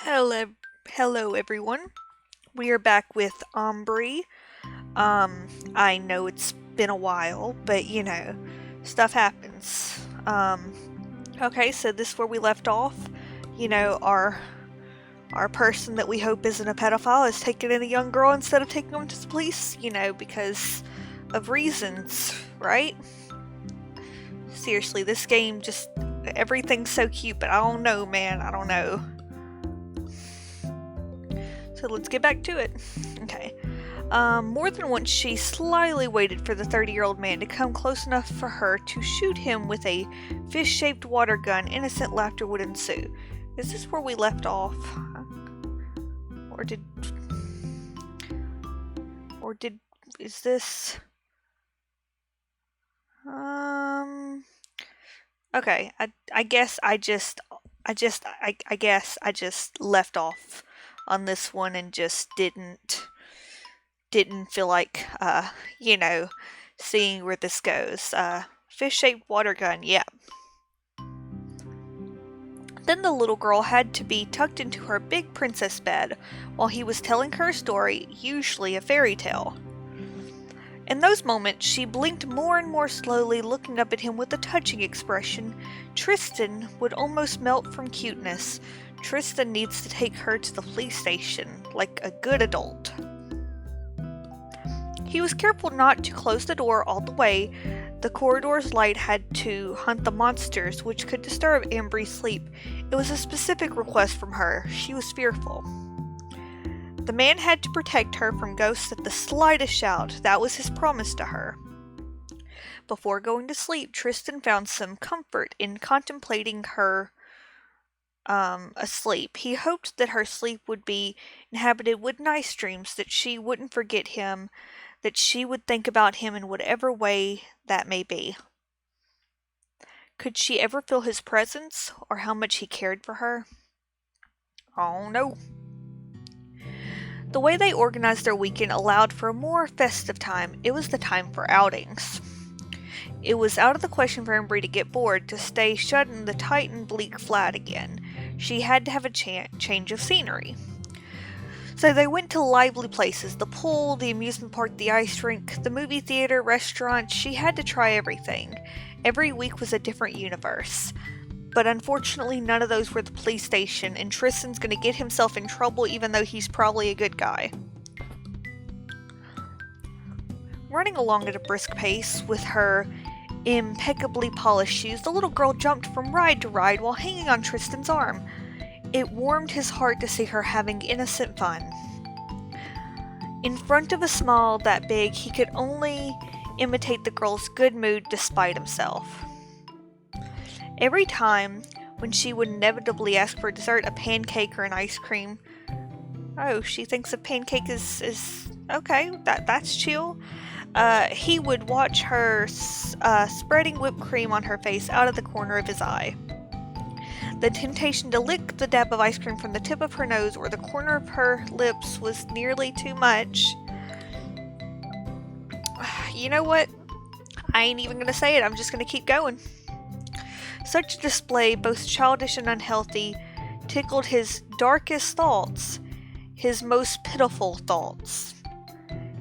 Hello, hello everyone. We are back with Ambre. I know it's been a while, but stuff happens. Okay, so this is where we left off. Our person that we hope isn't a pedophile is taking in a young girl instead of taking them to the police, because of reasons, right? Seriously, this game just everything's so cute, but I don't know, man. I don't know. So let's get back to it. Okay. More than once, she slyly waited for the 30-year-old man to come close enough for her to shoot him with a fish-shaped water gun. Innocent laughter would ensue. Is this where we left off? Or did... Or did... Is this... Okay, I guess I guess I just left off on this one and just didn't feel like, seeing where this goes. Fish-shaped water gun, yeah. Then the little girl had to be tucked into her big princess bed while he was telling her a story, usually a fairy tale. In those moments, she blinked more and more slowly, looking up at him with a touching expression. Tristan would almost melt from cuteness. Tristan needs to take her to the police station, like a good adult. He was careful not to close the door all the way. The corridor's light had to hunt the monsters, which could disturb Ambre's sleep. It was a specific request from her. She was fearful. The man had to protect her from ghosts at the slightest shout. That was his promise to her. Before going to sleep, Tristan found some comfort in contemplating her asleep. He hoped that her sleep would be inhabited with nice dreams, that she wouldn't forget him, that she would think about him in whatever way that may be. Could she ever feel his presence, or how much he cared for her? Oh no. The way they organized their weekend allowed for a more festive time. It was the time for outings. It was out of the question for Embry to get bored, to stay shut in the tight and bleak flat again. She had to have a change of scenery. So they went to lively places, the pool, the amusement park, the ice rink, the movie theater, restaurants. She had to try everything. Every week was a different universe. But unfortunately, none of those were the police station, and Tristan's gonna get himself in trouble even though he's probably a good guy. Running along at a brisk pace with her impeccably polished shoes, the little girl jumped from ride to ride while hanging on Tristan's arm. It warmed his heart to see her having innocent fun. In front of a smile that big, he could only imitate the girl's good mood despite himself. Every time, when she would inevitably ask for dessert, a pancake or an ice cream. Oh, she thinks a pancake is okay, that's chill. He would watch her spreading whipped cream on her face out of the corner of his eye. The temptation to lick the dab of ice cream from the tip of her nose or the corner of her lips was nearly too much. You know what? I ain't even gonna say it, I'm just gonna keep going. Such a display, both childish and unhealthy, tickled his darkest thoughts, his most pitiful thoughts.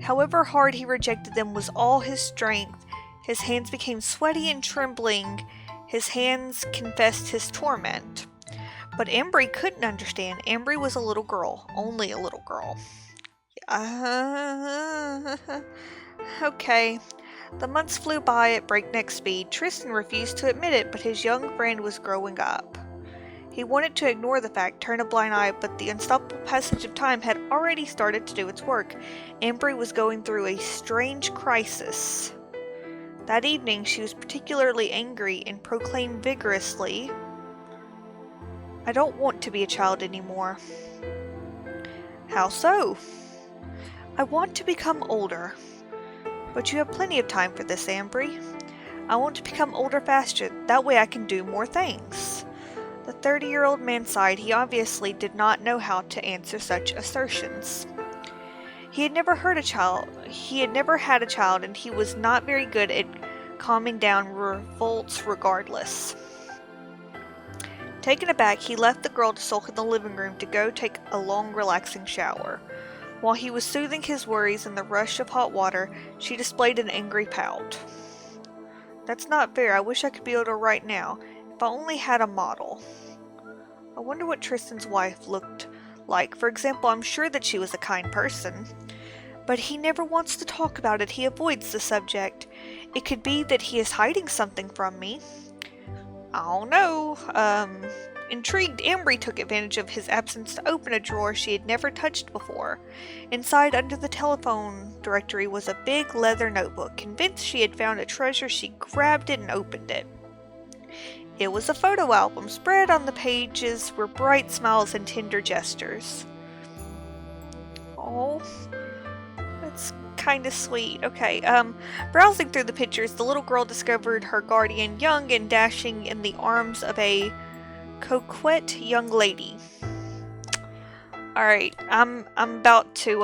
However hard he rejected them was all his strength. His hands became sweaty and trembling. His hands confessed his torment. But Ambry couldn't understand. Ambry was a little girl. Only a little girl. Okay. The months flew by at breakneck speed. Tristan refused to admit it, but his young friend was growing up. He wanted to ignore the fact, turn a blind eye, but the unstoppable passage of time had already started to do its work. Ambry was going through a strange crisis. That evening, she was particularly angry and proclaimed vigorously, "I don't want to be a child anymore." How so? "I want to become older." "But you have plenty of time for this, Ambry." "I want to become older faster. That way I can do more things." The 30-year-old man sighed. He obviously did not know how to answer such assertions. He had never had a child, and he was not very good at calming down revolts regardless. Taken aback, he left the girl to sulk in the living room to go take a long, relaxing shower. While he was soothing his worries in the rush of hot water, she displayed an angry pout. That's not fair. I wish I could be able to write now. If I only had a model. I wonder what Tristan's wife looked like. For example, I'm sure that she was a kind person. But he never wants to talk about it. He avoids the subject. It could be that he is hiding something from me. I don't know. Intrigued, Ambre took advantage of his absence to open a drawer she had never touched before. Inside, under the telephone directory, was a big leather notebook. Convinced she had found a treasure, she grabbed it and opened it. It was a photo album. Spread on the pages were bright smiles and tender gestures. Oh, that's kind of sweet. Okay, browsing through the pictures, the little girl discovered her guardian young and dashing in the arms of a coquette young lady. Alright, I'm about to,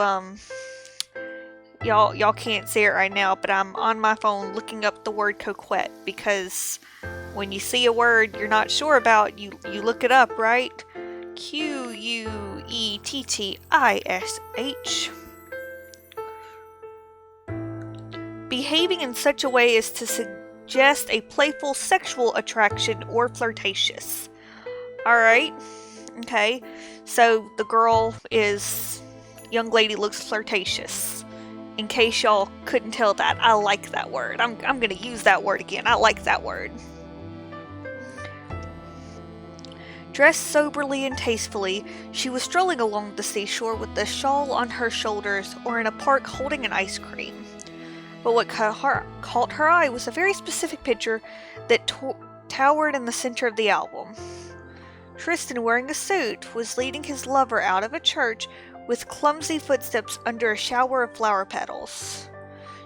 y'all can't see it right now, but I'm on my phone looking up the word coquette, because when you see a word you're not sure about, you look it up, right? Quettitish. Behaving in such a way as to suggest a playful sexual attraction or flirtatious. Alright, okay, so the young lady looks flirtatious. In case y'all couldn't tell that, I like that word. I'm gonna use that word again. I like that word. Dressed soberly and tastefully, she was strolling along the seashore with a shawl on her shoulders or in a park holding an ice cream. But what caught her eye was a very specific picture that towered in the center of the album. Tristan, wearing a suit, was leading his lover out of a church with clumsy footsteps under a shower of flower petals.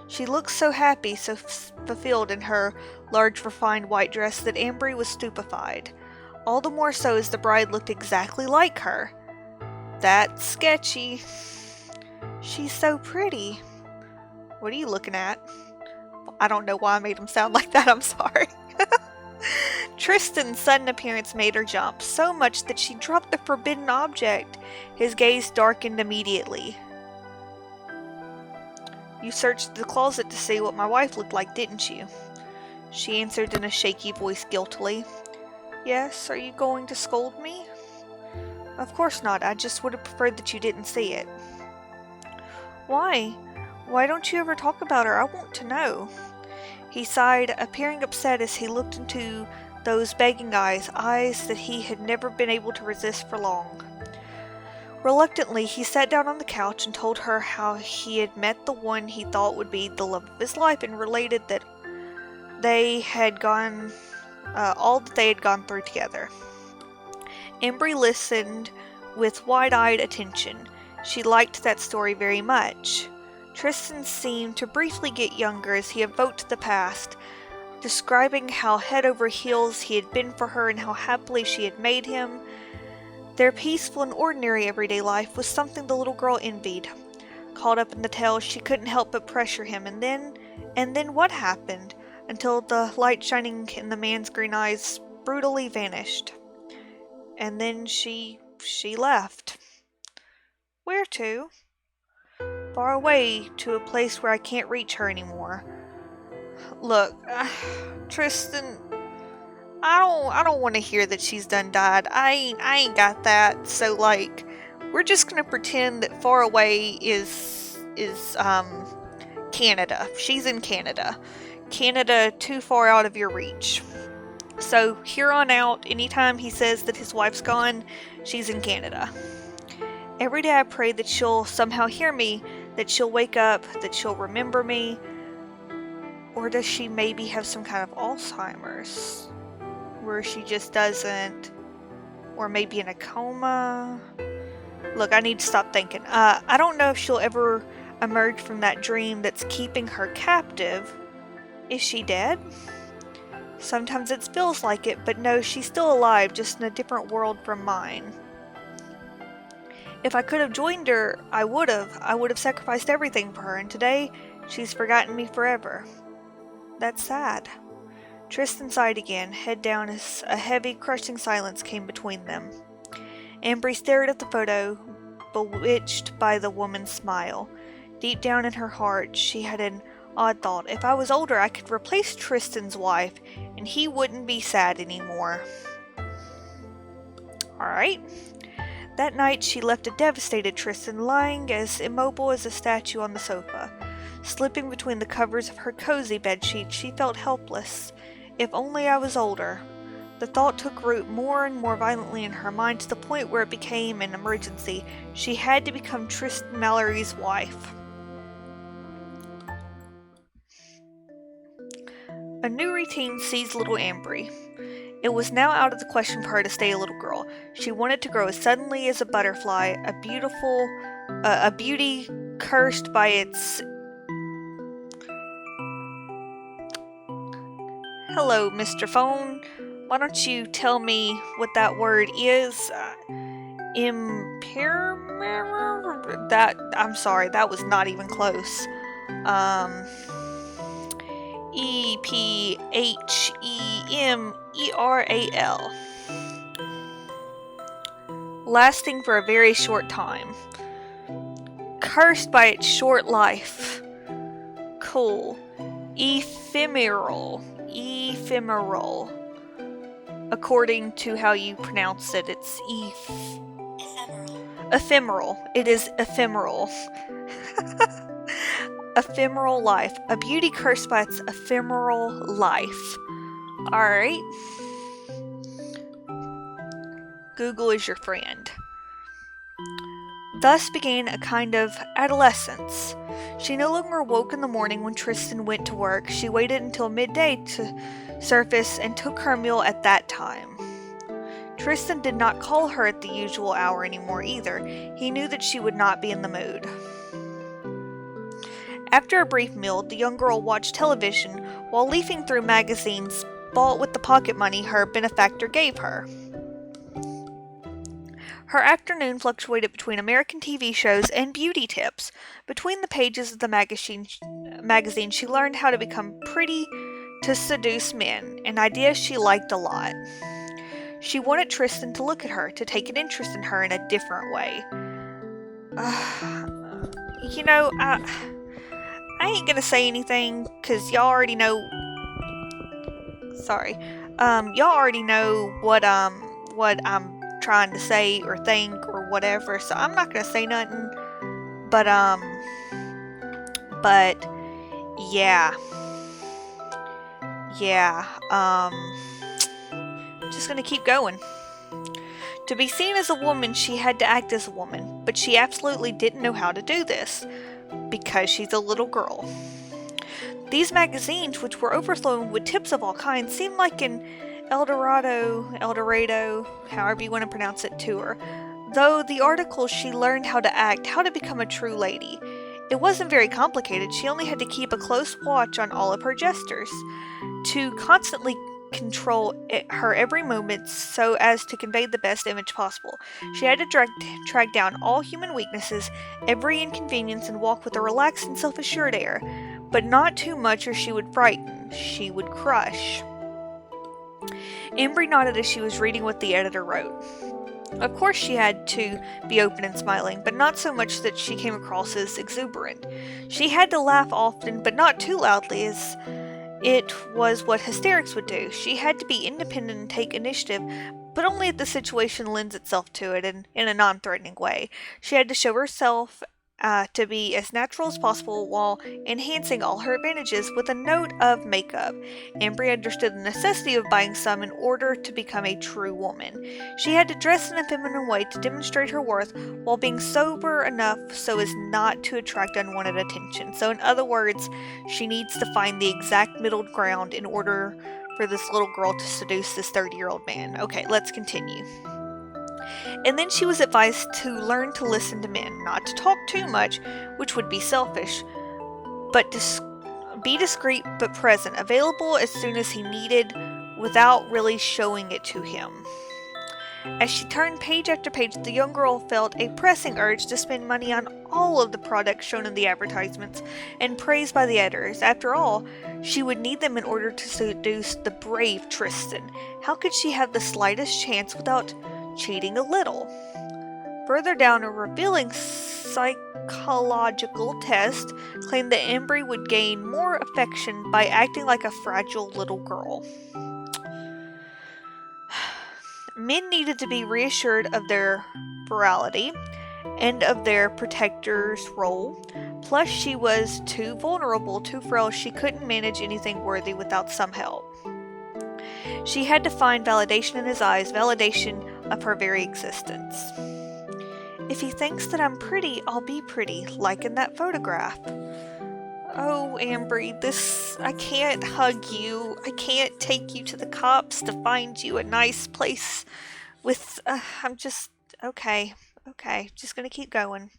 She looked so happy, so fulfilled in her large, refined white dress that Ambre was stupefied. All the more so as the bride looked exactly like her. That's sketchy. She's so pretty. What are you looking at? I don't know why I made him sound like that, I'm sorry. Tristan's sudden appearance made her jump, so much that she dropped the forbidden object. His gaze darkened immediately. You searched the closet to see what my wife looked like, didn't you? She answered in a shaky voice guiltily. Yes, are you going to scold me? Of course not, I just would have preferred that you didn't see it. Why? Why don't you ever talk about her? I want to know. He sighed, appearing upset as he looked into those begging eyes that he had never been able to resist for long. Reluctantly, he sat down on the couch and told her how he had met the one he thought would be the love of his life, and related that they had gone, all that they had gone through together. Ambre listened with wide-eyed attention. She liked that story very much. Tristan seemed to briefly get younger as he evoked the past, describing how head over heels he had been for her and how happily she had made him. Their peaceful and ordinary everyday life was something the little girl envied. Caught up in the tale, she couldn't help but pressure him, and then what happened? Until the light shining in the man's green eyes brutally vanished. And then she left. Where to? Far away, to a place where I can't reach her anymore. Look, Tristan, I don't want to hear that she's done died. I ain't got that. So like, we're just gonna pretend that far away is Canada. She's in Canada. Canada too far out of your reach. So here on out, anytime he says that his wife's gone, she's in Canada. Every day I pray that she'll somehow hear me, that she'll wake up, that she'll remember me. Or does she maybe have some kind of Alzheimer's? Where she just doesn't... Or maybe in a coma? Look, I need to stop thinking. I don't know if she'll ever emerge from that dream that's keeping her captive. Is she dead? Sometimes it feels like it, but no, she's still alive, just in a different world from mine. If I could have joined her, I would have. I would have sacrificed everything for her, and today, she's forgotten me forever. That's sad. Tristan sighed again, head down as a heavy, crushing silence came between them. Ambre stared at the photo, bewitched by the woman's smile. Deep down in her heart, she had an odd thought. If I was older, I could replace Tristan's wife, and he wouldn't be sad anymore. Alright. That night, she left a devastated Tristan lying as immobile as a statue on the sofa. Slipping between the covers of her cozy bedsheet, she felt helpless. If only I was older. The thought took root more and more violently in her mind to the point where it became an emergency. She had to become Tristan Mallory's wife. A new routine seized little Ambre. It was now out of the question for her to stay a little girl. She wanted to grow as suddenly as a butterfly, a beauty cursed by its... Hello, Mr. Phone. Why don't you tell me what that word is? I'm sorry, that was not even close. EPHEMERAL. Lasting for a very short time. Cursed by its short life. Cool. Ephemeral. According to how you pronounce it, it's ephemeral. It is ephemeral. Ephemeral life. A beauty cursed by its ephemeral life. Alright. Google is your friend. Thus began a kind of adolescence. She no longer woke in the morning when Tristan went to work. She waited until midday to surface and took her meal at that time. Tristan did not call her at the usual hour anymore either. He knew that she would not be in the mood. After a brief meal, the young girl watched television while leafing through magazines bought with the pocket money her benefactor gave her. Her afternoon fluctuated between American TV shows and beauty tips. Between the pages of the magazine, she learned how to become pretty to seduce men, an idea she liked a lot. She wanted Tristan to look at her, to take an interest in her in a different way. I ain't gonna say anything, cause y'all already know... Sorry. Y'all already know what I'm trying to say or think or whatever, so I'm not gonna say nothing. But yeah. Just gonna keep going. To be seen as a woman, she had to act as a woman, but she absolutely didn't know how to do this. Because she's a little girl. These magazines, which were overflowing with tips of all kinds, seemed like an Eldorado, however you want to pronounce it, to her. Though the articles she learned how to act, how to become a true lady. It wasn't very complicated. She only had to keep a close watch on all of her gestures, to constantly control her every movement so as to convey the best image possible. She had to track down all human weaknesses, every inconvenience, and walk with a relaxed and self-assured air, but not too much or she would frighten. She would crush. Ambre nodded as she was reading what the editor wrote. Of course she had to be open and smiling, but not so much that she came across as exuberant. She had to laugh often, but not too loudly, as it was what hysterics would do. She had to be independent and take initiative, but only if the situation lends itself to it and in a non-threatening way. She had to show herself to be as natural as possible while enhancing all her advantages with a note of makeup. Ambre understood the necessity of buying some in order to become a true woman. She had to dress in a feminine way to demonstrate her worth while being sober enough so as not to attract unwanted attention. So in other words, she needs to find the exact middle ground in order for this little girl to seduce this 30-year-old man. Okay, let's continue. And then she was advised to learn to listen to men, not to talk too much, which would be selfish, but be discreet but present, available as soon as he needed, without really showing it to him. As she turned page after page, the young girl felt a pressing urge to spend money on all of the products shown in the advertisements and praised by the editors. After all, she would need them in order to seduce the brave Tristan. How could she have the slightest chance without cheating a little? Further down, a revealing psychological test claimed that Ambre would gain more affection by acting like a fragile little girl. Men needed to be reassured of their virality and of their protector's role. Plus, she was too vulnerable, too frail. She couldn't manage anything worthy without some help. She had to find validation in his eyes, validation of her very existence. If he thinks that I'm pretty, I'll be pretty, like in that photograph. Oh, Ambre, I can't hug you. I can't take you to the cops to find you a nice place with, okay, just gonna keep going.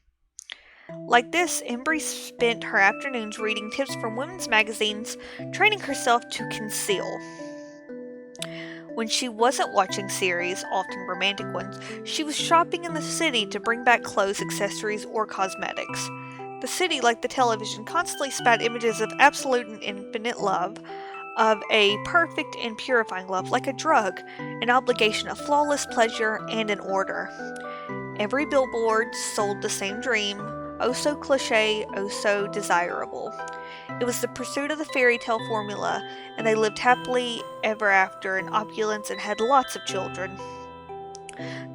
Like this, Ambre spent her afternoons reading tips from women's magazines, training herself to conceal. When she wasn't watching series, often romantic ones, she was shopping in the city to bring back clothes, accessories, or cosmetics. The city, like the television, constantly spat images of absolute and infinite love, of a perfect and purifying love, like a drug, an obligation, a flawless pleasure, and an order. Every billboard sold the same dream, oh so cliche, oh so desirable. It was the pursuit of the fairy tale formula, and they lived happily ever after in opulence and had lots of children.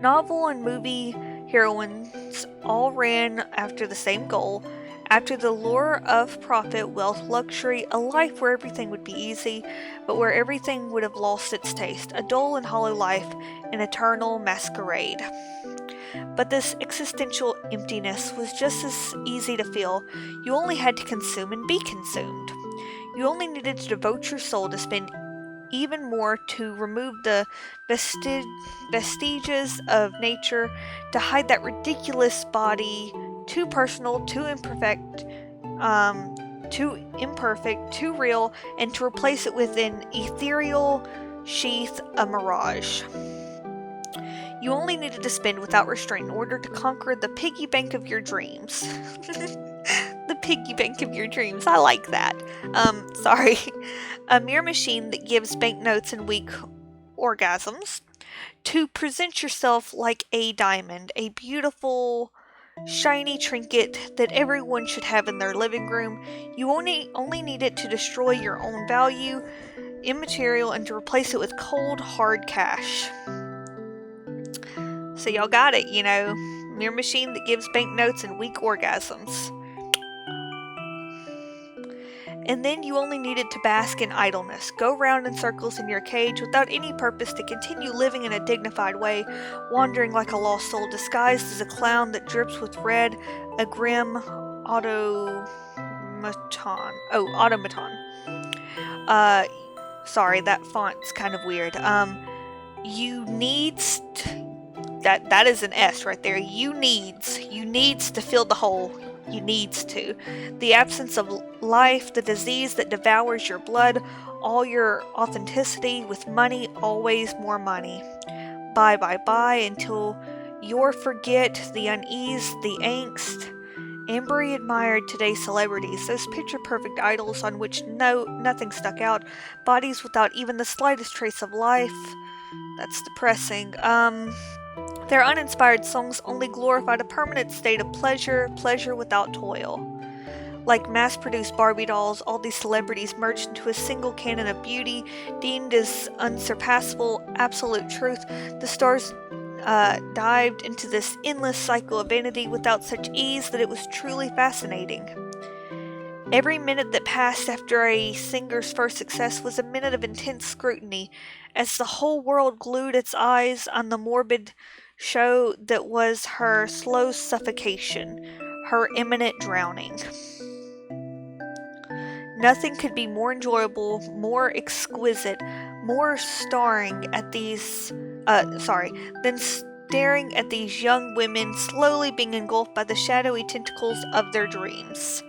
Novel and movie heroines all ran after the same goal, after the lure of profit, wealth, luxury, a life where everything would be easy, but where everything would have lost its taste, a dull and hollow life, an eternal masquerade. But this existential emptiness was just as easy to feel. You only had to consume and be consumed. You only needed to devote your soul to spend even more, to remove the vestiges of nature, to hide that ridiculous body, too personal, too imperfect, too real, and to replace it with an ethereal sheath, a mirage. You only needed to spend without restraint in order to conquer the piggy bank of your dreams. The piggy bank of your dreams. I like that. Sorry. A mere machine that gives banknotes and weak orgasms. To present yourself like a diamond, a beautiful, shiny trinket that everyone should have in their living room. You only need it to destroy your own value, immaterial, and to replace it with cold, hard cash. So y'all got it, mere machine that gives banknotes and weak orgasms. And then you only needed to bask in idleness, go round in circles in your cage without any purpose, to continue living in a dignified way, wandering like a lost soul, disguised as a clown that drips with red, a grim automaton. Sorry, that font's kind of weird. That is an S right there. You needs to fill the hole. You needs to. The absence of life, the disease that devours your blood, all your authenticity, with money, always more money. Bye until you're forget the unease, the angst. Ambre admired today's celebrities, those picture-perfect idols on which nothing stuck out, bodies without even the slightest trace of life. That's depressing. Their uninspired songs only glorified a permanent state of pleasure without toil. Like mass-produced Barbie dolls, all these celebrities merged into a single canon of beauty, deemed as unsurpassable, absolute truth. The stars dived into this endless cycle of vanity without such ease that it was truly fascinating. Every minute that passed after a singer's first success was a minute of intense scrutiny, as the whole world glued its eyes on the morbid show that was her slow suffocation, her imminent drowning. Nothing could be more enjoyable, more exquisite, more than staring at these young women slowly being engulfed by the shadowy tentacles of their dreams.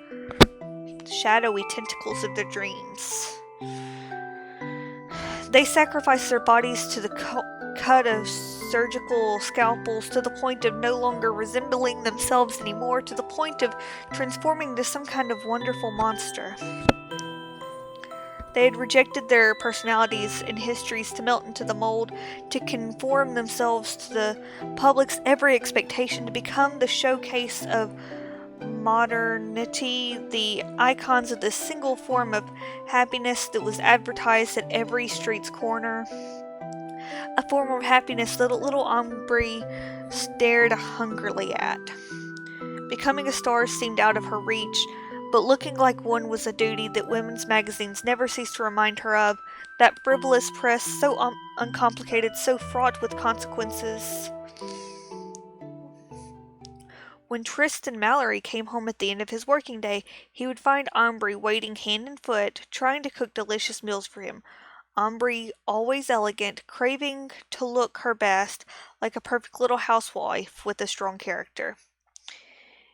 They sacrificed their bodies to the cut of surgical scalpels, to the point of no longer resembling themselves anymore, to the point of transforming into some kind of wonderful monster. They had rejected their personalities and histories to melt into the mold, to conform themselves to the public's every expectation, to become the showcase of modernity, the icons of this single form of happiness that was advertised at every street's corner. A form of happiness that little Ambre stared hungrily at. Becoming a star seemed out of her reach, but looking like one was a duty that women's magazines never ceased to remind her of, that frivolous press so uncomplicated, so fraught with consequences. When Tristan Mallory came home at the end of his working day, he would find Ambre waiting hand and foot, trying to cook delicious meals for him. Ambre, always elegant, craving to look her best, like a perfect little housewife with a strong character.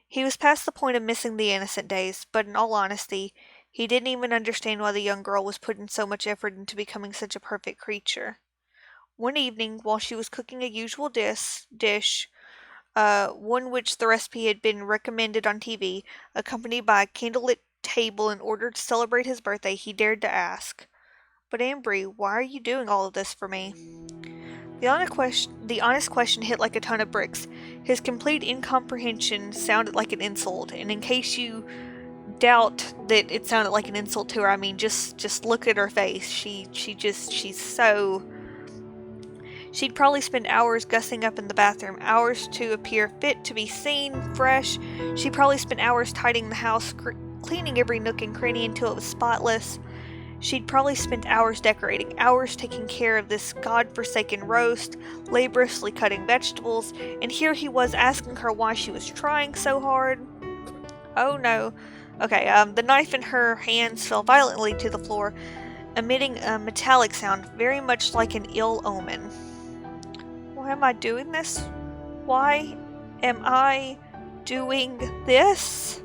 He was past the point of missing the innocent days, but in all honesty, he didn't even understand why the young girl was putting so much effort into becoming such a perfect creature. One evening, while she was cooking a usual dish, one which the recipe had been recommended on TV, accompanied by a candlelit table in order to celebrate his birthday, he dared to ask, "But Ambre, why are you doing all of this for me?" The honest question hit like a ton of bricks. His complete incomprehension sounded like an insult, and in case you doubt that it sounded like an insult to her, I mean, just look at her face. She's so... She'd probably spend hours gussing up in the bathroom, hours to appear fit to be seen, fresh. She'd probably spend hours tidying the house, cleaning every nook and cranny until it was spotless. She'd probably spent hours decorating, hours taking care of this god-forsaken roast, laboriously cutting vegetables, and here he was asking her why she was trying so hard. Oh no. Okay, the knife in her hands fell violently to the floor, emitting a metallic sound very much like an ill omen. Why am I doing this? Why am I doing this?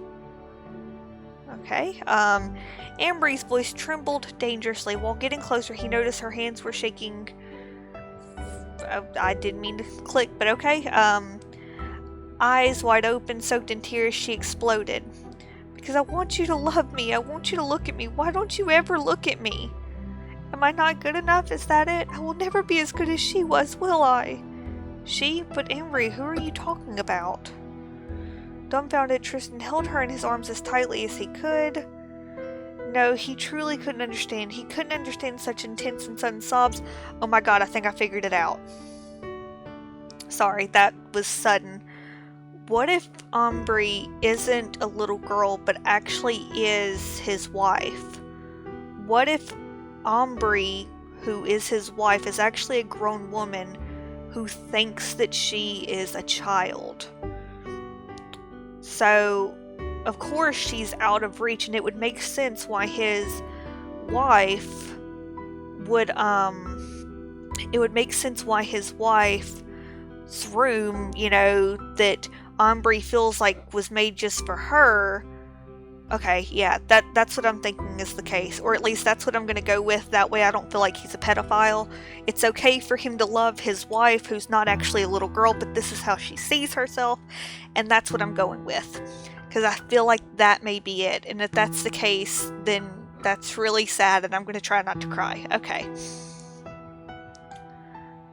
Okay, Ambre's voice trembled dangerously. While getting closer, he noticed her hands were shaking. I didn't mean to click, but okay. Eyes wide open, soaked in tears, she exploded. Because I want you to love me. I want you to look at me. Why don't you ever look at me? Am I not good enough? Is that it? I will never be as good as she was, will I? She? But Ambre, who are you talking about? Dumbfounded, Tristan held her in his arms as tightly as he could. No, he truly couldn't understand. He couldn't understand such intense and sudden sobs. Oh my god, I think I figured it out. Sorry, that was sudden. What if Ambre isn't a little girl, but actually is his wife? What if Ambre, who is his wife, is actually a grown woman who thinks that she is a child? So, of course she's out of reach, and it would make sense why his wife would, it would make sense why his wife's room, that Ambre feels like was made just for her. Okay, yeah, that's what I'm thinking is the case. Or at least that's what I'm going to go with. That way I don't feel like he's a pedophile. It's okay for him to love his wife, who's not actually a little girl, but this is how she sees herself. And that's what I'm going with. Because I feel like that may be it. And if that's the case, then that's really sad, and I'm going to try not to cry. Okay.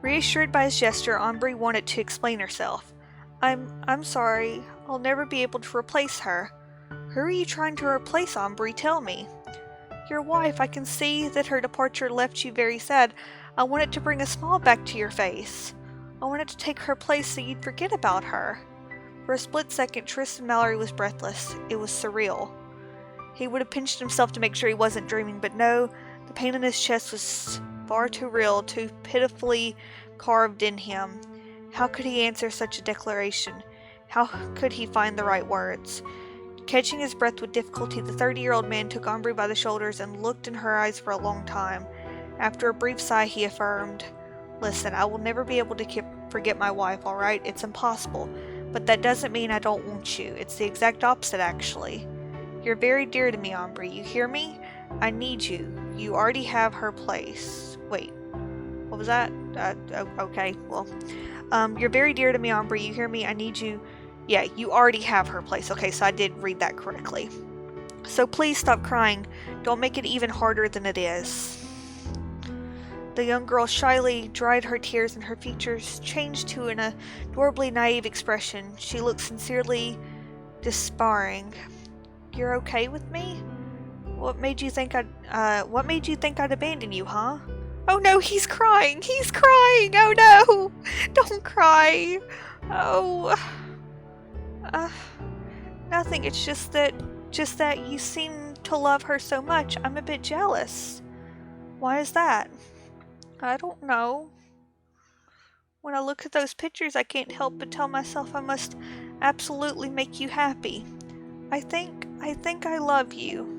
Reassured by his gesture, Ambre wanted to explain herself. I'm sorry. I'll never be able to replace her. Who are you trying to replace, Ambre? Tell me. Your wife. I can see that her departure left you very sad. I wanted to bring a smile back to your face. I wanted to take her place so you'd forget about her. For a split second, Tristan Mallory was breathless. It was surreal. He would have pinched himself to make sure he wasn't dreaming, but no, the pain in his chest was far too real, too pitifully carved in him. How could he answer such a declaration? How could he find the right words? Catching his breath with difficulty, the 30-year-old man took Ambre by the shoulders and looked in her eyes for a long time. After a brief sigh, he affirmed, "Listen, I will never be able to forget my wife, alright? It's impossible. But that doesn't mean I don't want you. It's the exact opposite, actually. You're very dear to me, Ambre. You hear me? I need you. You already have her place." Wait, what was that? Okay, well, you're very dear to me, Ambre. You hear me? I need you. Yeah, you already have her place. Okay, so I did read that correctly. So please stop crying. Don't make it even harder than it is. The young girl shyly dried her tears and her features changed to an adorably naive expression. She looked sincerely despairing. You're okay with me? What made you think I'd abandon you, huh? Oh no, he's crying! He's crying! Oh no! Don't cry! Oh. Nothing. It's just that you seem to love her so much. I'm a bit jealous. Why is that? I don't know. When I look at those pictures, I can't help but tell myself I must absolutely make you happy. I think I love you.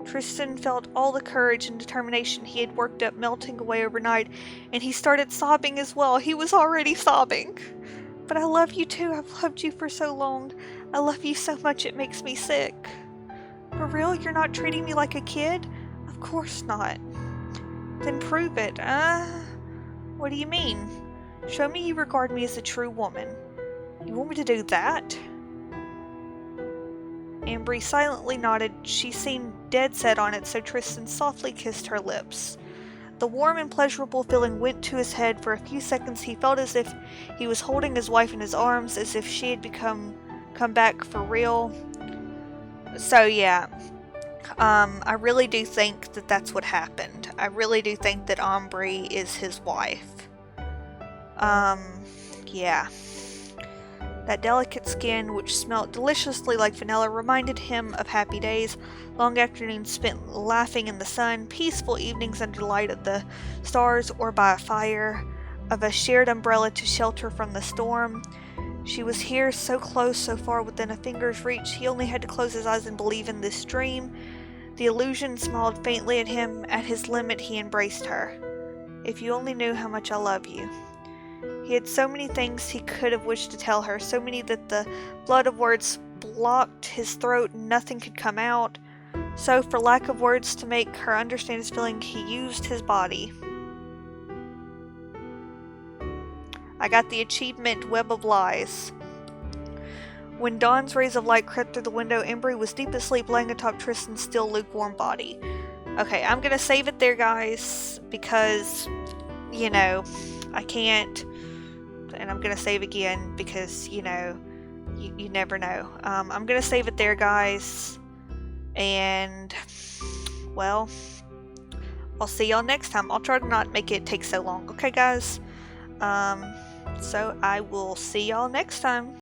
Tristan felt all the courage and determination he had worked up melting away overnight, and he started sobbing as well. He was already sobbing. But I love you too. I've loved you for so long. I love you so much it makes me sick. For real? You're not treating me like a kid? Of course not. Then prove it. What do you mean? Show me you regard me as a true woman. You want me to do that? Ambre silently nodded. She seemed dead set on it, so Tristan softly kissed her lips. The warm and pleasurable feeling went to his head. For a few seconds he felt as if he was holding his wife in his arms, as if she had come back for real. So yeah, I really do think that that's what happened. I really do think that Ambre is his wife. Yeah. That delicate skin, which smelt deliciously like vanilla, reminded him of happy days, long afternoons spent laughing in the sun, peaceful evenings under the light of the stars or by a fire, of a shared umbrella to shelter from the storm. She was here, so close, so far within a finger's reach. He only had to close his eyes and believe in this dream. The illusion smiled faintly at him. At his limit, he embraced her. If you only knew how much I love you. He had so many things he could have wished to tell her, so many that the blood of words blocked his throat and nothing could come out. So, for lack of words to make her understand his feeling, he used his body. I got the achievement, Web of Lies. When dawn's rays of light crept through the window, Ambre was deep asleep, laying atop Tristan's still lukewarm body. Okay, I'm gonna save it there, guys, because, you know, I can't. And I'm gonna save again because, you know, you never know. I'm gonna save it there, guys. And, well, I'll see y'all next time. I'll try to not make it take so long. Okay, guys? So I will see y'all next time.